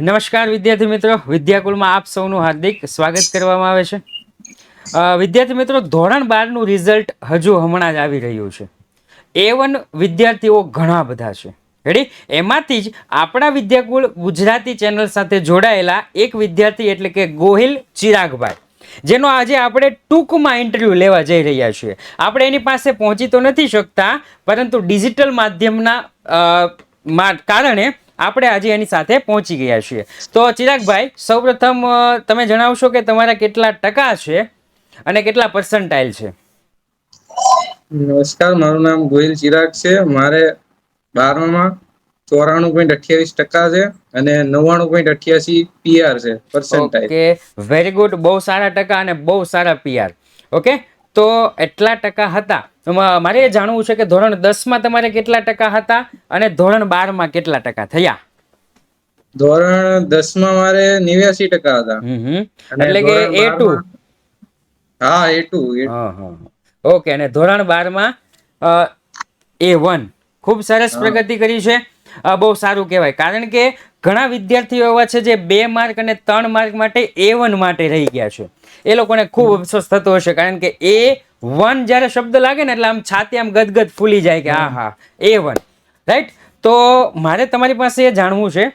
નમસ્કાર વિદ્યાર્થી મિત્રો, વિદ્યાકુલમાં આપ સૌનું હાર્દિક સ્વાગત કરવામાં આવે છે. વિદ્યાર્થી મિત્રો, ધોરણ 12નું રિઝલ્ટ હજુ હમણાં જ આવી રહ્યું છે. A1 વિદ્યાર્થીઓ ઘણા બધા છે. રેડી? એમાંથી જ આપણા વિદ્યાકુલ ગુજરાતી ચેનલ સાથે જોડાયેલા એક વિદ્યાર્થી એટલે કે ગોહિલ ચિરાગભાઈ, જેનો આજે આપણે ટૂંકમાં ઇન્ટરવ્યૂ લેવા જઈ રહ્યા છીએ. આપણે એની પાસે પહોંચી તો નથી શકતા, પરંતુ ડિજિટલ માધ્યમના કારણે આપણે આજે એની સાથે પહોંચી ગયા છીએ. તો ચિરાગભાઈ, સૌપ્રથમ તમે જણાવશો કે તમારા કેટલા ટકા છે અને કેટલા પર્સન્ટાઇલ છે? નમસ્કાર, મારું નામ ગોહિલ ચિરાગ છે. મારે 12માં 94.28% છે અને 99.88 PR છે, પર્સન્ટાઇલ. Okay, very good. બહુ સારા ટકા અને બહુ સારા PR. ઓકે, તો એટલા ટકા હતા. મારે એ જાણવું છે કે ધોરણ 10માં તમારે કેટલા ટકા હતા અને ધોરણ 12માં કેટલા ટકા થયા? ધોરણ 10માં મારે 89% હતા. એટલે કે A2. હા, A2. ઓકે, અને ધોરણ 12માં A1. ખૂબ સરસ પ્રગતિ કરી છે. બહુ સારું કહેવાય, કારણ કે ઘણા વિદ્યાર્થીઓ એવા છે જે 2 માર્ક અને 3 માર્ક માટે A1 માટે રહી ગયા છે. એ લોકોને ખૂબ અફસોસ થતો હશે, કારણ કે A1 જ્યારે શબ્દ લાગે ને એટલે આમ છાતી આમ ગદગદ ફૂલી જાય કે હા A1. રાઈટ? તો મારે તમારી પાસે એ જાણવું છે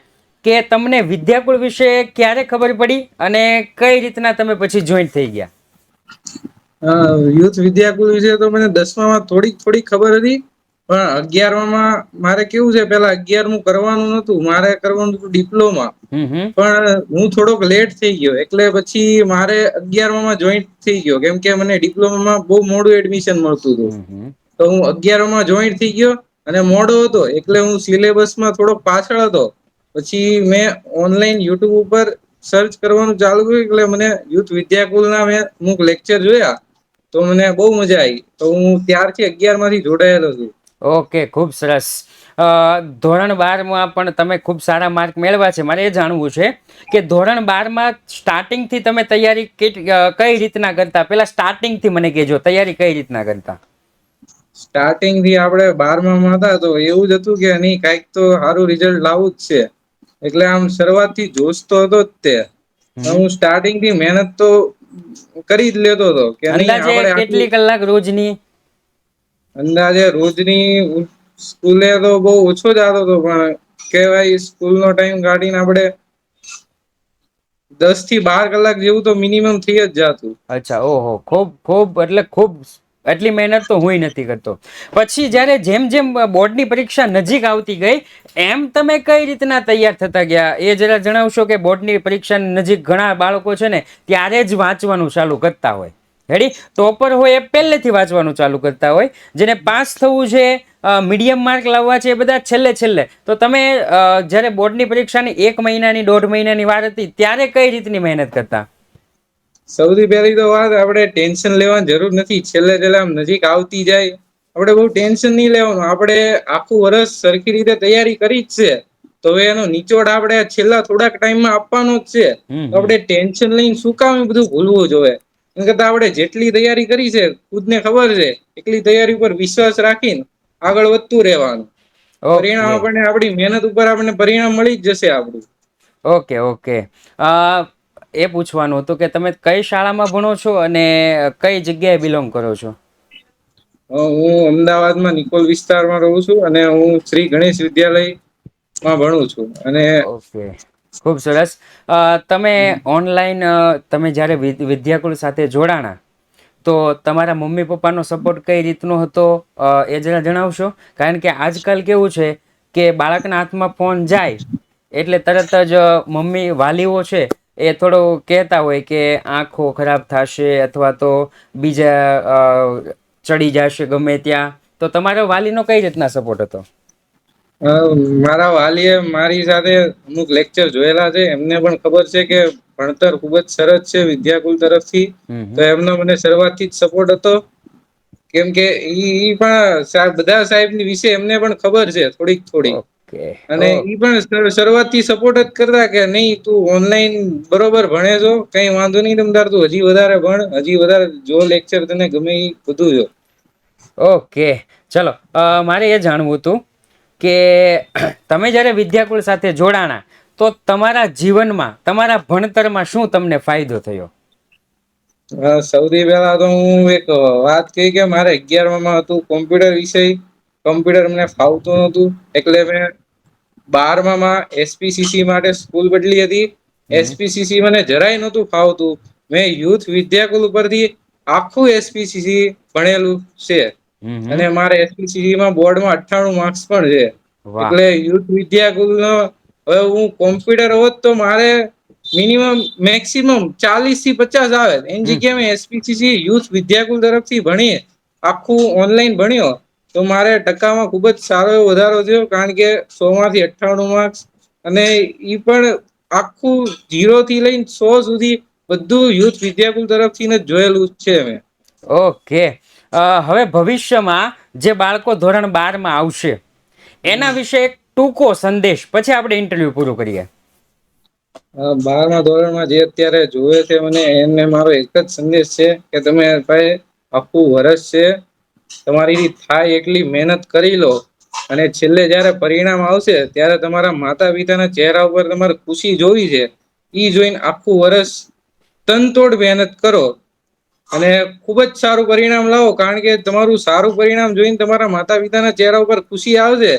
કે તમને વિદ્યાકુળ વિશે ક્યારે ખબર પડી અને કઈ રીતના તમે પછી જોઈન્ટ થઈ ગયા? યુથ વિદ્યાકુલ વિશે તો મને 10માં થોડી ખબર હતી, પણ 11માં મારે કેવું છે, પેલા 11મું કરવાનું નતું, મારે કરવાનું હતું ડિપ્લોમા. પણ હું થોડોક લેટ થઈ ગયો, એટલે પછી મારે 11માં જોઈન્ટ થઈ ગયો, કેમ કે મને ડિપ્લોમામાં બહુ મોડું એડમિશન મળતું હતું. તો હું 11માં જોઈન્ટ થઈ ગયો અને મોડો હતો એટલે હું સિલેબસમાં થોડોક પાછળ હતો. પછી મેં ઓનલાઈન યુટ્યુબ ઉપર સર્ચ કરવાનું ચાલુ કર્યું, એટલે મને યુથ વિદ્યાકુલના મેં અમુક લેક્ચર જોયા તો મને બહુ મજા આવી. તો હું ત્યારથી 11માંથી જોડાયેલો છું. ઓકે, ખૂબ સરસ. ધોરણ 12માં પણ તમે ખૂબ સારા માર્ક મેળવ્યા છે. મારે એ જાણવું છે કે ધોરણ 12માં સ્ટાર્ટિંગથી તમે તૈયારી કઈ રીતના કરતા? પેલા સ્ટાર્ટિંગથી મને કહેજો, તૈયારી કઈ રીતના કરતા? સ્ટાર્ટિંગ થી આપણે 12માં હતા તો એવું જ હતું કે નહીં, કઈક તો સારું રિઝલ્ટ લાવવું જ છે. એટલે આમ શરૂઆત થી જોશ તો હતો જ તે. હું સ્ટાર્ટિંગ થી મહેનત તો કરી જ લેતો હતો કે નહીં અંદાજે આપણે આટલું. કેટલી કલાક રોજની? અંદાજે રોજની સ્કૂલે તો બહુ ઓછો જ આવતો હતો, પણ કેવાય સ્કૂલ નો ટાઈમ કાઢીને આપણે 10 થી 12 કલાક જેવું તો મિનિમમ થઈ જ જાતું. અચ્છા, ઓહો, ખૂબ એટલે ખૂબ. એટલી મહેનત તો હુંય નથી કરતો. પછી જ્યારે જેમ જેમ બોર્ડની પરીક્ષા નજીક આવતી ગઈ, એમ તમે કઈ રીતના તૈયાર થતા ગયા એ જરા જણાવશો? કે બોર્ડની પરીક્ષા નજીક ઘણા બાળકો છે ને ત્યારે જ વાંચવાનું ચાલુ કરતા હોય. રેડી? ટોપર હોય એ પહેલેથી વાંચવાનું ચાલુ કરતા હોય. જેને પાસ થવું છે, મીડિયમ માર્ક લાવવા છે, એ બધા છેલ્લે. તો તમે જ્યારે બોર્ડની પરીક્ષાની 1 મહિનાની 1.5 મહિનાની વાર હતી ત્યારે કઈ રીતની મહેનત કરતા? સૌથી પહેલી તો વાત, આપણે ટેન્શન લેવાની જરૂર નથી. છેલ્લે આમ નજીક આવતી જાય, આપણે બહુ ટેન્શન નહીં લેવાનું. આપણે આખું વર્ષ સરખી રીતે તૈયારી કરી જ છે, તો હવે એનો નિચોડ આપણે છેલ્લા થોડાક ટાઈમમાં આપવાનો જ છે. તો આપણે ટેન્શન લઈને શું કામ એ બધું ભૂલવું જોઈએ? એમ કરતા આપણે જેટલી તૈયારી કરી છે, ખુદને ખબર છે, એટલી તૈયારી ઉપર વિશ્વાસ રાખીને આગળ વધતું રહેવાનું. પરિણામ ઓકે આપણને આપણી મહેનત ઉપર આપણને પરિણામ મળી જ જશે આપણું. ઓકે. એ પૂછવાનું હતું કે તમે કઈ શાળામાં ભણો છો અને કઈ જગ્યાએ બિલોંગ કરો છો? હું અમદાવાદમાં નિકોલ વિસ્તારમાં રહું છું અને હું શ્રી ગણેશ વિદ્યાલયમાં ભણું છું. અને ઓકે, ખૂબ સરસ. તમે ઓનલાઈન તમે જ્યારે વિદ્યાકુળ સાથે જોડાણા, તો તમારા મમ્મી પપ્પાનો સપોર્ટ કઈ રીતનો હતો એ જરા જણાવશો? કારણ કે આજકાલ કેવું છે કે બાળકના હાથમાં ફોન જાય એટલે તરત જ મમ્મી વાલીઓ છે એ થોડો કહેતા હોય કે આંખો ખરાબ થશે અથવા તો બીજા ચડી જશે ગમે ત્યાં. તો તમારા વાલીનો કઈ રીતના સપોર્ટ હતો? મારા વાલીએ મારી સાથે અમુક લેક્ચર જોયેલા છે, એમને પણ ખબર છે કે ભણતર ખૂબ જ સરસ છે વિદ્યાકુલ તરફથી. તો એમનો મને શરૂઆતથી જ સપોર્ટ હતો, કેમ કે ઈ પણ બધા સાહેબની વિશે એમને પણ ખબર છે થોડીક. ઓકે. અને ઈ પણ શરૂઆતથી સપોર્ટ જ કરતા કે નહીં, તું ઓનલાઈન બરોબર ભણે છો, કઈ વાંધો નહીં, તમતાર તું હજી વધારે ભણ, હજી વધારે જો લેક્ચર તને ગમે એ બધું જો. ઓકે, ચલો. મારે એ જાણવું હતું કે તમે જ્યારે વિદ્યાકુળ સાથે જોડાણા તો તમારા જીવનમાં તમારા ભણતરમાં શું તમને ફાયદો થયો? સૌથી પહેલા તો હું એક વાત કહી કે મારે 11માં હતું કોમ્પ્યુટર વિષય. કોમ્પ્યુટર મને ફાવતું નહોતું એટલે મેં 12માં એસપીસીસી માટે સ્કૂલ બદલી હતી. એસપીસીસી મને જરાય નહોતું ફાવતું. મેં યુથ વિદ્યાકુલ ઉપરથી આખું એસપીસીસી ભણેલું છે અને મારે એસપીસીસી માં બોર્ડમાં 98 માર્ક્સ પણ છે. વાહ. એટલે યુથ વિદ્યાકુલનો હવે હું કોમ્પ્યુટર હોત તો મારે મિનિમમ મેક્સિમમ 40 થી 50 આવે. એની જગ્યાએ મેં એસપીસીસી યુથ વિદ્યાકુલ તરફથી ભણી આખું ઓનલાઈન ભણ્યો તો મારે ટકામાં ખૂબ જ સારો એવો વધારો થયો, કારણ કે 100 માંથી 98 માર્ક્સ અને ઈ પણ આખું 0 થી લઈને 100 સુધી બધું યુથ વિદ્યાકુલ તરફથી જ જોયેલું છે મેં. ઓકે. હવે ભવિષ્યમાં જે બાળકો ધોરણ 12માં આવશે એના વિશે એક ટૂંકો સંદેશ, પછી આપણે ઇન્ટરવ્યુ પૂરું કરીએ. 12મા ધોરણમાં જે અત્યારે જોવે છે મને એને મારો એક જ સંદેશ છે કે તમે ભાઈ આખું વર્ષ છે તમારી થાય એટલી મહેનત કરી લો અને છેલ્લે જયારે પરિણામ આવશે ત્યારે તમારા માતા પિતાના ચહેરા ઉપર તમારે ખુશી જોવી છે. ઈ જોઈને આખું વર્ષ તનતોડ મહેનત કરો અને ખૂબ જ સારું પરિણામ લાવો, કારણ કે તમારું સારું પરિણામ જોઈને તમારા માતા પિતાના ચહેરા ઉપર ખુશી આવશે.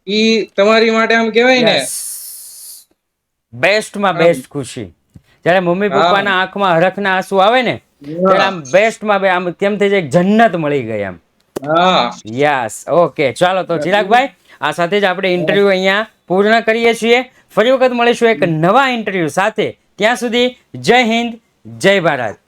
ઈ તમારી માટે આમ કેવાય ને બેસ્ટમાં આમ બેસ્ટ ખુશી. જ્યારે મમ્મી હા પપ્પાના આંખમાં હરખના આંસુ આવે ને ત્યારે હા આમ બેસ્ટમાં બે આમ તેમ થઈ જાય જન્નત મળી ગઈ આમ. હા યસ. ઓકે, ચાલો તો ચિરાગભાઈ આ સાથે જ આપણે ઇન્ટરવ્યુ અહીંયા પૂર્ણ કરીએ છીએ. ફરી વખત મળીશું એક નવા ઇન્ટરવ્યુ સાથે. ત્યાં સુધી જય હિન્દ, જય ભારત.